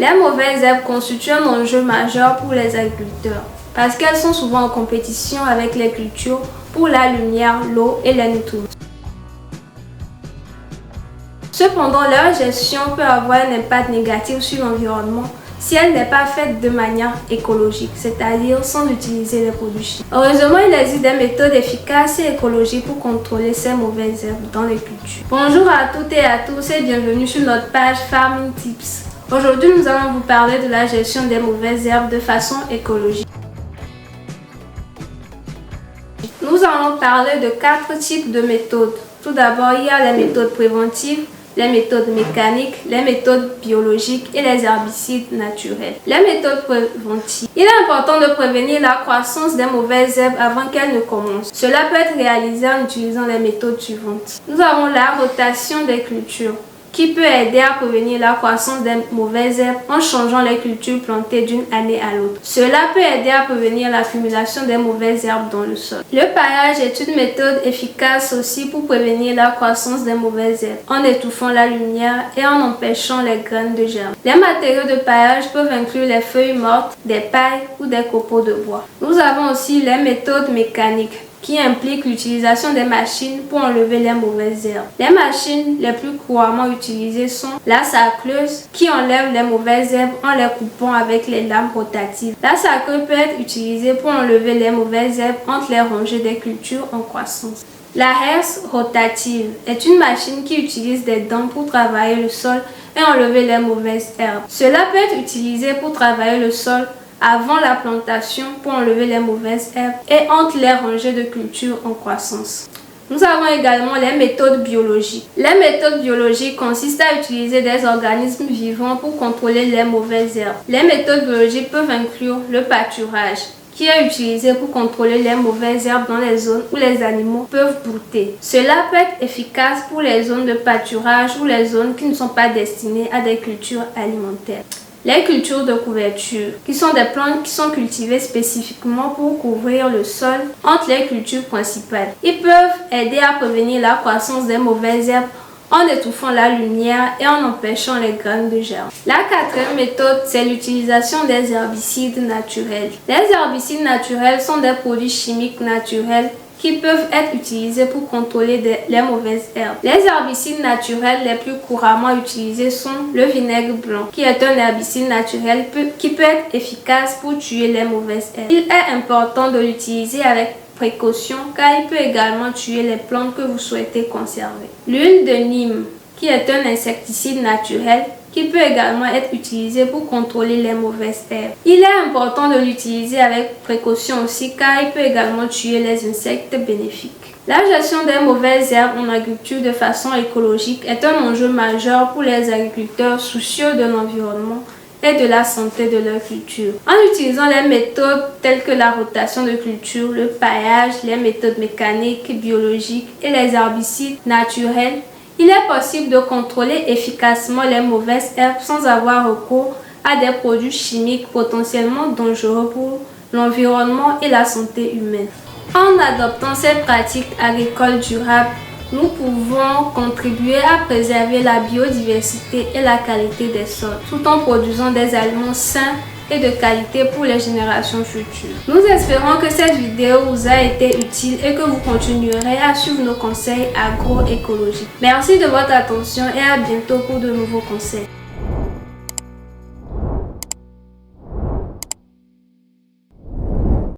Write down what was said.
Les mauvaises herbes constituent un enjeu majeur pour les agriculteurs parce qu'elles sont souvent en compétition avec les cultures pour la lumière, l'eau et les nutriments. Cependant, leur gestion peut avoir un impact négatif sur l'environnement si elle n'est pas faite de manière écologique, c'est-à-dire sans utiliser les produits chimiques. Heureusement, il existe des méthodes efficaces et écologiques pour contrôler ces mauvaises herbes dans les cultures. Bonjour à toutes et à tous et bienvenue sur notre page Farming Tips. Aujourd'hui, nous allons vous parler de la gestion des mauvaises herbes de façon écologique. Nous allons parler de 4 types de méthodes. Tout d'abord, il y a les méthodes préventives, les méthodes mécaniques, les méthodes biologiques et les herbicides naturels. Les méthodes préventives. Il est important de prévenir la croissance des mauvaises herbes avant qu'elles ne commencent. Cela peut être réalisé en utilisant les méthodes suivantes. Nous avons la rotation des cultures, qui peut aider à prévenir la croissance des mauvaises herbes en changeant les cultures plantées d'une année à l'autre. Cela peut aider à prévenir l'accumulation des mauvaises herbes dans le sol. Le paillage est une méthode efficace aussi pour prévenir la croissance des mauvaises herbes, en étouffant la lumière et en empêchant les graines de germer. Les matériaux de paillage peuvent inclure les feuilles mortes, des pailles ou des copeaux de bois. Nous avons aussi les méthodes mécaniques, qui implique l'utilisation des machines pour enlever les mauvaises herbes. Les machines les plus couramment utilisées sont la sarcleuse qui enlève les mauvaises herbes en les coupant avec les lames rotatives. La sarcleuse peut être utilisée pour enlever les mauvaises herbes entre les rangées des cultures en croissance. La herse rotative est une machine qui utilise des dents pour travailler le sol et enlever les mauvaises herbes. Cela peut être utilisé pour travailler le sol avant la plantation pour enlever les mauvaises herbes et entre les rangées de cultures en croissance. Nous avons également les méthodes biologiques. Les méthodes biologiques consistent à utiliser des organismes vivants pour contrôler les mauvaises herbes. Les méthodes biologiques peuvent inclure le pâturage, qui est utilisé pour contrôler les mauvaises herbes dans les zones où les animaux peuvent brouter. Cela peut être efficace pour les zones de pâturage ou les zones qui ne sont pas destinées à des cultures alimentaires. Les cultures de couverture, qui sont des plantes qui sont cultivées spécifiquement pour couvrir le sol entre les cultures principales. Ils peuvent aider à prévenir la croissance des mauvaises herbes en étouffant la lumière et en empêchant les graines de germe. La 4e méthode, c'est l'utilisation des herbicides naturels. Les herbicides naturels sont des produits chimiques naturels qui peuvent être utilisés pour contrôler les mauvaises herbes. Les herbicides naturels les plus couramment utilisés sont le vinaigre blanc, qui est un herbicide naturel qui peut être efficace pour tuer les mauvaises herbes. Il est important de l'utiliser avec précaution car il peut également tuer les plantes que vous souhaitez conserver. L'huile de Nîmes, qui est un insecticide naturel, qui peut également être utilisé pour contrôler les mauvaises herbes. Il est important de l'utiliser avec précaution aussi car il peut également tuer les insectes bénéfiques. La gestion des mauvaises herbes en agriculture de façon écologique est un enjeu majeur pour les agriculteurs soucieux de l'environnement et de la santé de leur culture. En utilisant les méthodes telles que la rotation de culture, le paillage, les méthodes mécaniques, biologiques et les herbicides naturels, il est possible de contrôler efficacement les mauvaises herbes sans avoir recours à des produits chimiques potentiellement dangereux pour l'environnement et la santé humaine. En adoptant ces pratiques agricoles durables, nous pouvons contribuer à préserver la biodiversité et la qualité des sols, tout en produisant des aliments sains et de qualité pour les générations futures. Nous espérons que cette vidéo vous a été utile et que vous continuerez à suivre nos conseils agroécologiques. Merci de votre attention et à bientôt pour de nouveaux conseils.